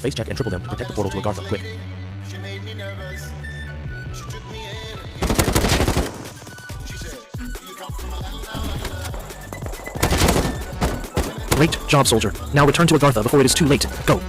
space check and triple them to protect the portal to Agartha. Quick. Great job, soldier. Now return to Agartha before it is too late. Go.